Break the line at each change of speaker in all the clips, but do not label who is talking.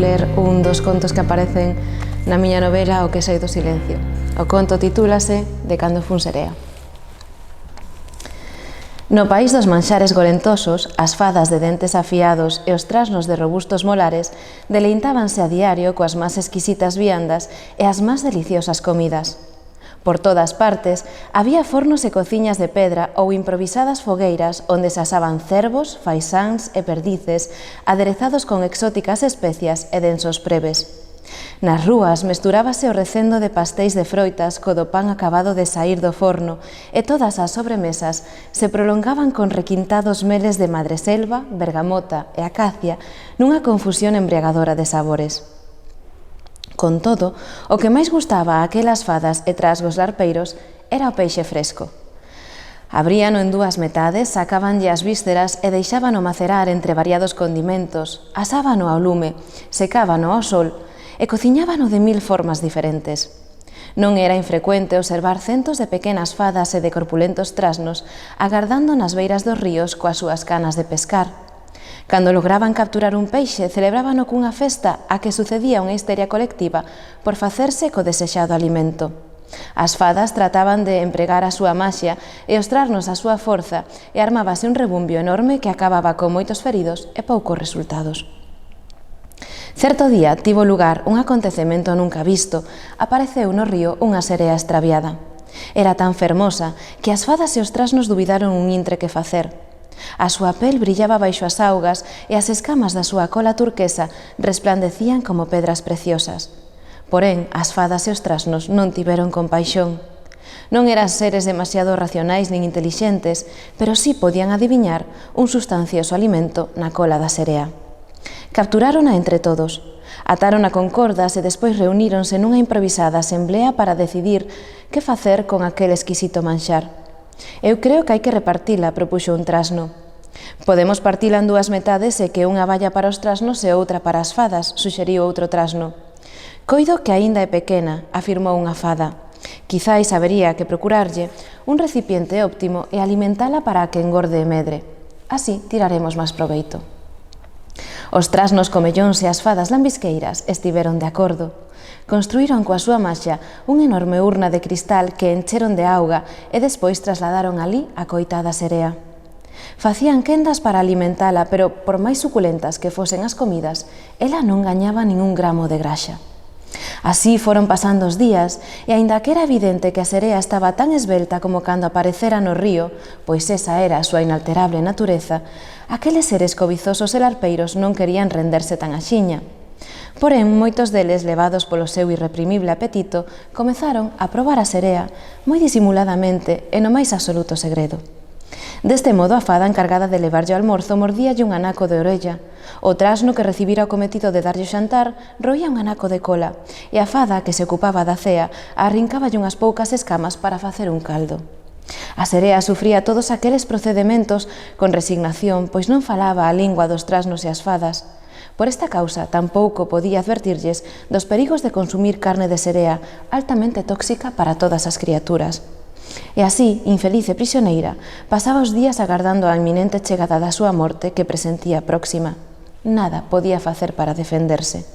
ler un dos contos que aparecen na miña novela O que sei do silencio. O conto titúlase De cando fun serea. No país dos manxares golentosos, as fadas de dentes afiados e os trasnos de robustos molares deleitábanse a diario coas máis exquisitas viandas e as máis deliciosas comidas. Por todas partes había fornos e cociñas de pedra ou improvisadas fogueiras onde se asaban cervos, faisáns e perdices aderezados con exóticas especias e densos preves. Nas rúas mesturábase o recendo de pastéis de froitas co do pan acabado de saír do forno e todas as sobremesas se prolongaban con requintados meles de madreselva, bergamota e acacia nunha confusión embriagadora de sabores. Con todo, o que máis gustaba a aquelas fadas e trasgos larpeiros era o peixe fresco. Abríano en dúas metades, sacábanlle as vísceras e deixábano macerar entre variados condimentos, asábano ao lume, secábano ao sol e cociñábano de 1000 formas diferentes. Non era infrecuente observar centos de pequenas fadas e de corpulentos trasnos agardando nas beiras dos ríos coas súas canas de pescar. Cando lograban capturar un peixe, celebrábano cunha festa a que sucedía unha histeria colectiva por facerse co desexado alimento. As fadas trataban de empregar a súa maxia e ostrarnos a súa forza e armábase un rebumbio enorme que acababa con moitos feridos e poucos resultados. Certo día tivo lugar un acontecemento nunca visto. Apareceu no río unha serea extraviada. Era tan fermosa que as fadas e os trasnos dubidaron un intre que facer. A súa pel brillaba baixo as augas e as escamas da súa cola turquesa resplandecían como pedras preciosas. Porén, as fadas e os trasnos non tiveron compaixón. Non eran seres demasiado racionais nin intelixentes, pero sí podían adiviñar un sustancioso alimento na cola da serea. Capturárona entre todos, atárona con cordas e despois reuníronse nunha improvisada asemblea para decidir que facer con aquel exquisito manxar. Eu creo que hai que repartila, propuxo un trasno. Podemos partila en dúas metades e que unha vaya para os trasnos e outra para as fadas, suxeriu outro trasno. Coido que aínda é pequena, afirmou unha fada. Quizais habería que procurarlle un recipiente óptimo e alimentala para que engorde e medre. Así tiraremos máis proveito. Os trasnos comellóns e as fadas lambisqueiras estiveron de acordo. Construíron coa súa maxia unha enorme urna de cristal que encheron de auga e despois trasladaron alí a coitada serea. Facían quendas para alimentala, pero por máis suculentas que fosen as comidas, ela non gañaba nin un gramo de graxa. Así foron pasando os días, e aínda que era evidente que a serea estaba tan esbelta como cando aparecera no río, pois esa era a súa inalterable natureza, aqueles seres cobizosos e larpeiros non querían renderse tan axiña. Porén, moitos deles, levados polo seu irreprimible apetito, comezaron a probar a serea moi disimuladamente e no máis absoluto segredo. Deste modo, a fada encargada de levarlle o almorzo mordíalle un anaco de orella. O trasno que recibira o cometido de darlle o xantar roía un anaco de cola, e a fada que se ocupaba da cea arrincáballe unhas poucas escamas para facer un caldo. A serea sufría todos aqueles procedementos con resignación, pois non falaba a lingua dos trasnos e as fadas. Por esta causa, tampouco podía advertirlles dos perigos de consumir carne de serea altamente tóxica para todas as criaturas. E así, infeliz e prisioneira, pasaba os días agardando a inminente chegada da súa morte que presentía próxima. Nada podía facer para defenderse.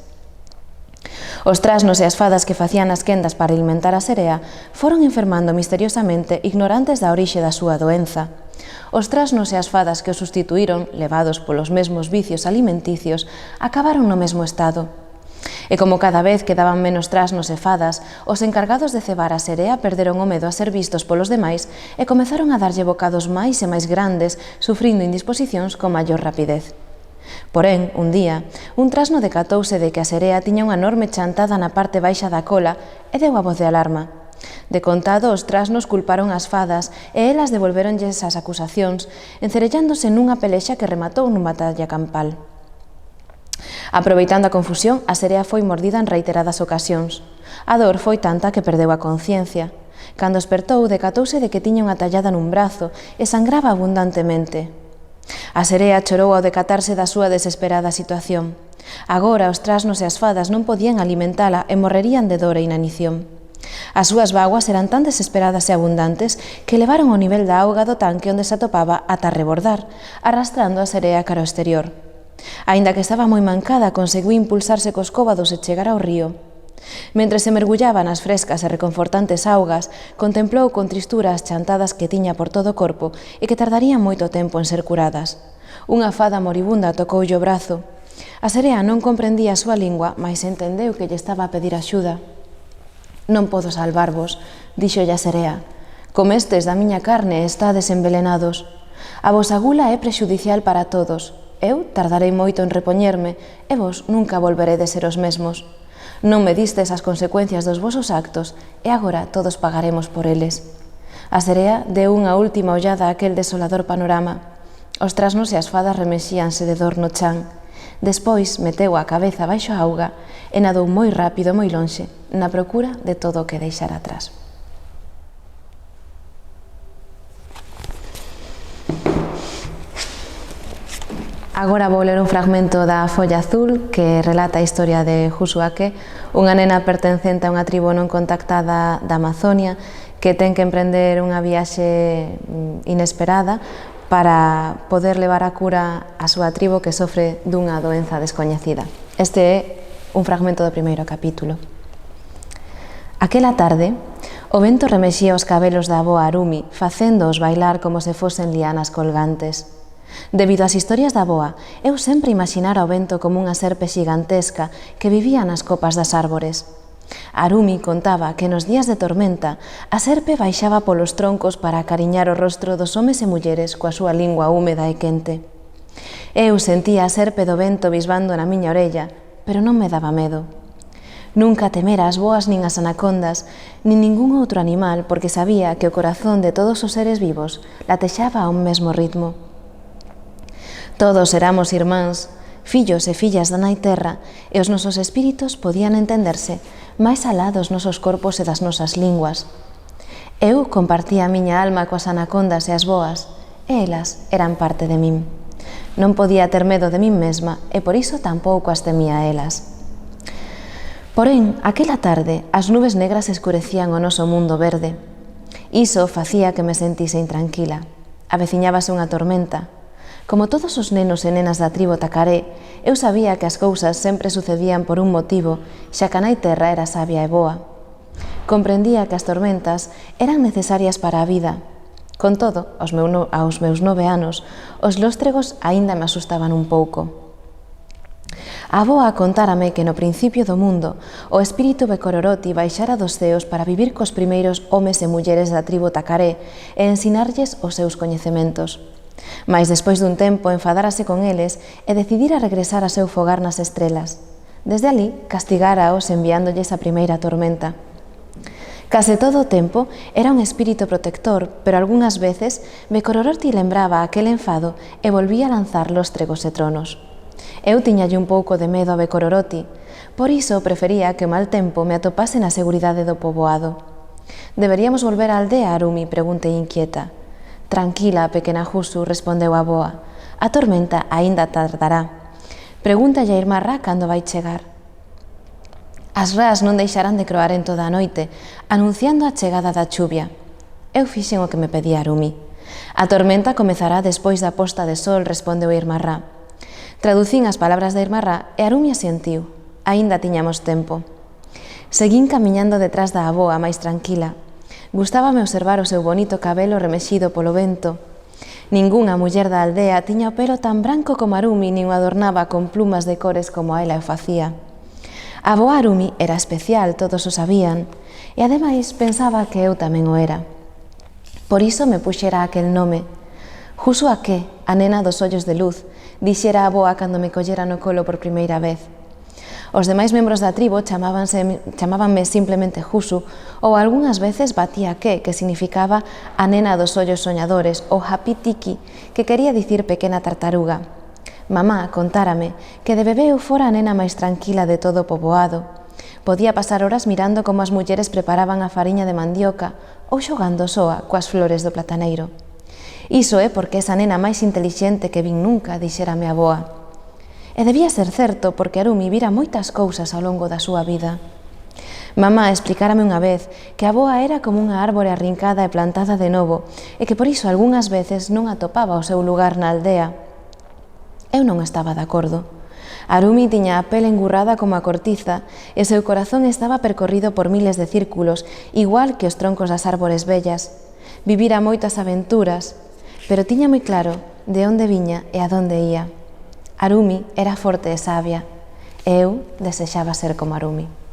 Os trasnos e as fadas que facían as quendas para alimentar a serea foron enfermando misteriosamente, ignorantes da orixe da súa doenza. Os trasnos e as fadas que o sustituíron, levados polos mesmos vicios alimenticios, acabaron no mesmo estado. E como cada vez quedaban menos trasnos e fadas, os encargados de cebar a serea perderon o medo a ser vistos polos demais e comezaron a darlle bocados máis e máis grandes, sufrindo indisposicións con maior rapidez. Porén, un día, un trasno decatouse de que a serea tiña unha enorme chantada na parte baixa da cola e deu a voz de alarma. De contado, os trasnos culparon as fadas e elas devolvéronlles as acusacións, encerellándose nunha pelexa que rematou nunha batalla campal. Aproveitando a confusión, a serea foi mordida en reiteradas ocasións. A dor foi tanta que perdeu a conciencia. Cando espertou, decatouse de que tiña unha tallada nun brazo e sangraba abundantemente. A serea chorou ao decatarse da súa desesperada situación. Agora os trasnos e as fadas non podían alimentala e morrerían de dor e inanición. As súas vaguas eran tan desesperadas e abundantes que levaron o nivel da auga do tanque onde se atopaba ata rebordar, arrastrando a serea cara ao exterior. Aínda que estaba moi mancada, conseguiu impulsarse cos cóvados e chegar ao río. Mentre se mergullaba nas frescas e reconfortantes augas, contemplou con tristura as chantadas que tiña por todo o corpo e que tardarían moito tempo en ser curadas. Unha fada moribunda tocoulle o brazo. A serea non comprendía a súa lingua, mais entendeu que lle estaba a pedir axuda. «Non podo salvarvos», díxolle a serea. «Comestes da miña carne e estades envelenados. A vosa gula é prexudicial para todos. Eu tardarei moito en repoñerme e vos nunca volveredes ser os mesmos. Non me distes as consecuencias dos vosos actos e agora todos pagaremos por eles». A serea deu unha última ollada a aquel desolador panorama. Os trasnos e as fadas remexíanse de dor no chan. Despois meteu a cabeza baixo a auga e nadou moi rápido moi lonxe, na procura de todo o que deixara atrás. Agora vou ler un fragmento da Folla Azul que relata a historia de Jusuake, unha nena pertencente a unha tribo non contactada da Amazonia que ten que emprender unha viaxe inesperada para poder levar a cura a súa tribo que sofre dunha doenza descoñecida. Este é un fragmento do primeiro capítulo. Aquela tarde, o vento remexía os cabelos da avoa Arumi, facéndoos bailar como se fosen lianas colgantes. Debido ás historias da avoa, eu sempre imaginara o vento como unha serpe xigantesca que vivía nas copas das árbores. Arumi contaba que nos días de tormenta a serpe baixaba polos troncos para acariñar o rostro dos homes e mulleres coa súa lingua húmeda e quente. Eu sentía a serpe do vento bisbando na miña orella, pero non me daba medo. Nunca temera as boas nin as anacondas, nin ningún outro animal, porque sabía que o corazón de todos os seres vivos latexaba a un mesmo ritmo. Todos éramos irmáns, fillos e fillas da nai terra, e os nosos espíritos podían entenderse máis alá dos nosos corpos e das nosas linguas. Eu compartía a miña alma coas anacondas e as boas, e elas eran parte de min. Non podía ter medo de min mesma, e por iso tampouco as temía a elas. Porén, aquela tarde, as nubes negras escurecían o noso mundo verde. Iso facía que me sentise intranquila. Aveciñábase unha tormenta. Como todos os nenos e nenas da tribo Tacaré, eu sabía que as cousas sempre sucedían por un motivo, xa que a nai terra era sabia e boa. Comprendía que as tormentas eran necesarias para a vida. Con todo, aos meus 9 anos, os lóstregos aínda me asustaban un pouco. A avoa contárame que no principio do mundo o espírito Bekororoti baixara dos ceos para vivir cos primeiros homes e mulleres da tribo Tacaré e ensinarlles os seus coñecementos. Mais despois dun tempo enfadárase con eles e decidira regresar ao seu fogar nas estrelas. Desde alí, castigáraos enviándolles a primeira tormenta. Case todo o tempo era un espírito protector, pero algunhas veces Bekororoti lembraba aquel enfado e volvía a lanzar lóstregos e tronos. Eu tiñalle un pouco de medo a Bekororoti, por iso prefería que o mal tempo me atopase na seguridade do poboado. «Deberíamos volver á aldea, Arumi?», preguntei inquieta. «Tranquila, pequena Jusu», respondeu a avoa. «A tormenta aínda tardará. Pregúntalle a irmá Ra cando vai chegar». As rás non deixarán de croar en toda a noite, anunciando a chegada da chuvia. Eu fixen o que me pedía Arumi. «A tormenta comezará despois da posta de sol», respondeu a irmá Ra. Traducín as palabras da irmá Ra e Arumi asentiu. Aínda tiñamos tempo. Seguín camiñando detrás da avoa máis tranquila. Gustábame observar o seu bonito cabelo remexido polo vento. Ningunha muller da aldea tiña o pelo tan branco como Arumi nin o adornaba con plumas de cores como a ela o facía. A avoa Arumi era especial, todos o sabían, e ademais pensaba que eu tamén o era. Por iso me puxera aquel nome. Jusuake, a nena dos ollos de luz, dixera a avoa cando me collera no colo por primeira vez. Os demais membros da tribo chamábanme simplemente Jusu ou algunhas veces Batiake, que significaba a nena dos ollos soñadores, ou Hapitiki, que quería dicir pequena tartaruga. Mamá contárame que de bebé eu fora a nena máis tranquila de todo o poboado. Podía pasar horas mirando como as mulleres preparaban a fariña de mandioca ou xogando soa coas flores do plataneiro. Iso é porque esa nena máis intelixente que vin nunca, dixérame a avoa. E debía ser certo porque Arumi vira moitas cousas ao longo da súa vida. Mamá explicárame unha vez que a avoa era como unha árbore arrincada e plantada de novo e que por iso algunhas veces non atopaba o seu lugar na aldea. Eu non estaba de acordo. Harumi tiña a pele engurrada como a cortiza e seu corazón estaba percorrido por miles de círculos, igual que os troncos das árbores vellas. Vivira moitas aventuras, pero tiña moi claro de onde viña e a donde ía. Harumi era forte e sabia, e eu desexaba ser como Harumi.